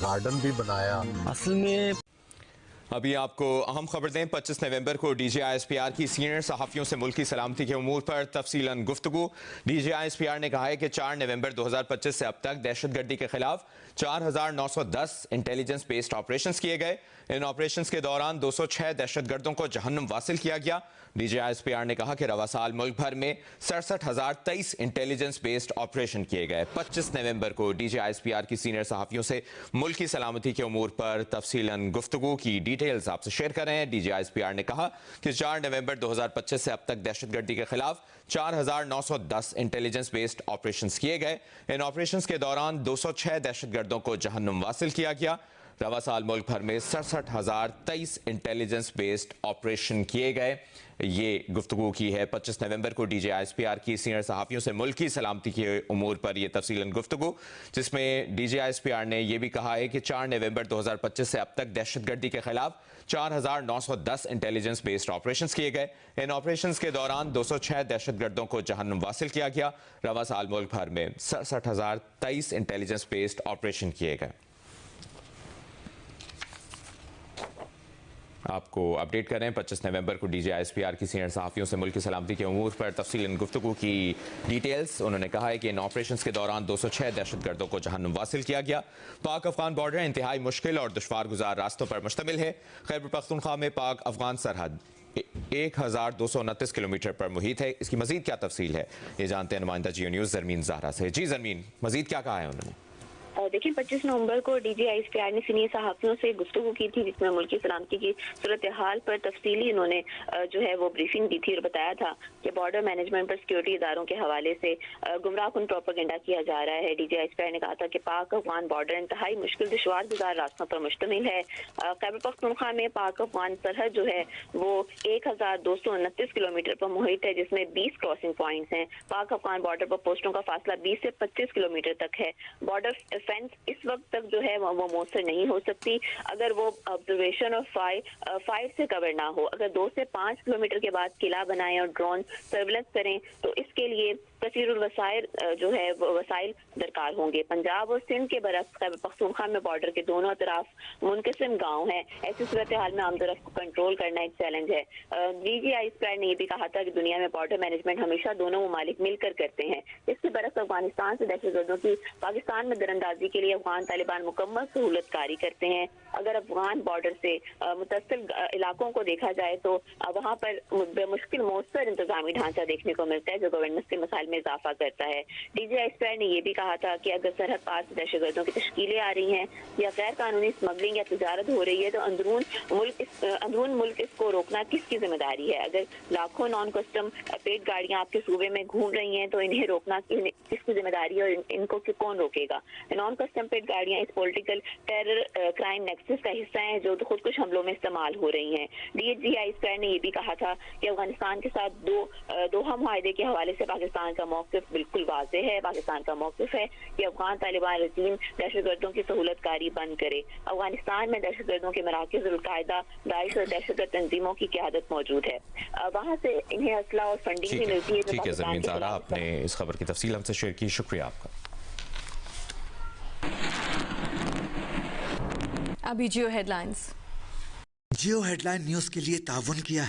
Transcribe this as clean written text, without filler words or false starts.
Garden भी बनाया। असल में अभी आपको अहम खबर दें, 25 नवंबर को DGISPR की सीनियर सहाफ़ियों से मुल्क की सलामती के उमूर पर तफसीलन गुफ्तगू। DGISPR ने कहा है कि 4 नवंबर 2025 से अब तक दहशतगर्दी के खिलाफ 4,910 इंटेलिजेंस बेस्ड ऑपरेशन किए गए। इन ऑपरेशन के दौरान 206 दहशतगर्दों को जहन्नुम वासिल किया गया। DGISPR ने कहा कि रवा साल मुल्क भर में 67,023 इंटेलिजेंस बेस्ड ऑपरेशन किए गए। 25 नवंबर को DGISPR की सीनियर सहाफ़ियों से मुल्क की सलामती के उमूर पर तफसीलन गुफ्तगू की डिटेल्स आपसे शेयर कर रहे हैं। DGISPR ने कहा कि 4 नवंबर 2025 से अब तक दहशतगर्दी के खिलाफ 4,910 इंटेलिजेंस बेस्ड ऑपरेशंस किए गए। इन ऑपरेशंस के दौरान 206 दहशतगर्दों को जहन्नुम वासिल किया गया। रवा साल मुल्क भर में 67,023 इंटेलिजेंस बेस्ड ऑपरेशन किए गए। ये गुफ्तगू की है 25 नवंबर को DGISPR की सीनियर सहाफ़ियों से मुल्क की सलामती के उमूर पर यह तफसीलन गुफ्तगू, जिसमें DGISPR ने यह भी कहा है कि 4 नवंबर 2025 से अब तक दहशतगर्दी के खिलाफ 4,910 इंटेलिजेंस बेस्ड ऑपरेशन किए गए। इन ऑपरेशन के दौरान 206 दहशतगर्दों को जहन्नुम वासिल किया गया। रवा साल मुल्क भर में 67,023 इंटेलिजेंस बेस्ड ऑपरेशन किए गए। आपको अपडेट कर रहे हैं, 25 नवंबर को DGISPR की सीनियर सहाफ़ियों से मुल्क की सलामती के उमूर पर तफसीलन गुफ्तगू की डिटेल्स। उन्होंने कहा है कि इन ऑपरेशन के दौरान 206 दहशतगर्दों को जहन्नुम वासिल किया गया। पाक अफगान बॉर्डर इंतहाई मुश्किल और दुश्वार गुजार रास्तों पर मुश्तमिल है। खैबर पख्तूनख्वा में पाक अफगान सरहद 1,229 किलोमीटर पर मुहित है। इसकी मजीद क्या तफसील है, ये जानते हैं नुमाइंदा जियो न्यूज़ ज़रमीन ज़हरा से। जी ज़रमीन, मजीद क्या कहा है उन्होंने? देखिए, 25 नवंबर को DGISPR ने सीनियर सहाफ़ियों से गुफ्तगू की थी, जिसमें मुल्क की सलामती की सूरत हाल पर तफसीली उन्होंने जो है वो ब्रीफिंग दी थी और बताया था कि बॉर्डर मैनेजमेंट पर सिक्योरिटी इदारों के हवाले से गुमराहकुन प्रोपेगेंडा किया जा रहा है। DGISPR ने कहा था कि पाक अफगान बॉर्डर इंतहाई मुश्किल दुश्वार गुजार रास्तों पर मुश्तमिल है। खैबर पख्तूनख्वा में पाक अफगान सरहद जो है वो 1,229 किलोमीटर पर मुहित है, जिसमें 20 क्रॉसिंग पॉइंट्स हैं। पाक अफगान बॉर्डर पर पोस्टों का फासला 20 से 25 किलोमीटर तक है। बॉर्डर फेंस इस वक्त तक जो है वो मौसर नहीं हो सकती अगर वो ऑब्जर्वेशन ऑफ फाइव से कवर ना हो। अगर 2 से 5 किलोमीटर के बाद किला बनाएं और ड्रोन सर्विलेंस करें तो इसके लिए कसीरुल वसाइल जो है वो वसाइल दरकार होंगे। पंजाब और सिंध के बरक्स खैबर पख्तूनख्वा में बॉर्डर के दोनों तरफ मुनकसिम गाँव हैं। ऐसी सूरत हाल में आमदोरफ्त को कंट्रोल करना एक चैलेंज है। DGISPR ने यह भी कहा था कि दुनिया में बॉर्डर मैनेजमेंट हमेशा दोनों ममालिक मिलकर करते हैं। इसके बरक्स अफगानिस्तान से दहशतगर्दों की पाकिस्तान में दरअंदाजी के लिए अफगान तालिबान मुकम्मल सहूलतकारी करते हैं। अगर अफगान बॉर्डर से मुतसिल इलाकों को देखा जाए तो वहाँ पर बेमुश्किल मौसर इंतजामी ढांचा देखने को मिलता है, जो गवर्नेंस के मसाइल में इजाफा करता है। DGISPR ने यह भी कहा था कि अगर सरहद पार से दहशतगर्दों की तश्कीलें आ रही हैं या गैर कानूनी स्मगलिंग या तजारत हो रही है तो अंदरून मुल्क इसको रोकना किसकी जिम्मेदारी है। अगर लाखों नॉन कस्टम पेड गाड़ियां आपके सूबे में घूम रही हैं तो इन्हें रोकना किसकी जिम्मेदारी है और इनको कौन रोकेगा। नॉन कस्टम पेड गाड़ियां इस पॉलिटिकल टेरर क्राइम नेक्सस का हिस्सा हैं जो खुदकुश हमलों में इस्तेमाल हो रही हैं। DGISPR ने यह भी कहा था कि अफगानिस्तान के साथ दोहा मुआहदे के हवाले से पाकिस्तान का मौक़िफ़ बिल्कुल वाज़ेह है। पाकिस्तान का मौक़िफ़ है कि अफगान तालिबान रजीम दहशतगर्दों की सहूलतकारी बंद करे। अफगानिस्तान में दहशतगर्दों के मराकज़ अल-कायदा, दाइश और दहशतगर्द तंजीमों की क़यादत मौजूद है। वहाँ से इन्हें असला और फंडिंग भी मिलती है। ठीक है ज़रमीन ज़हरा, आपने इस खबर की तफसील हमसे शेयर की, शुक्रिया आपका। अभी जियो हेडलाइंस न्यूज के लिए ताउन किया है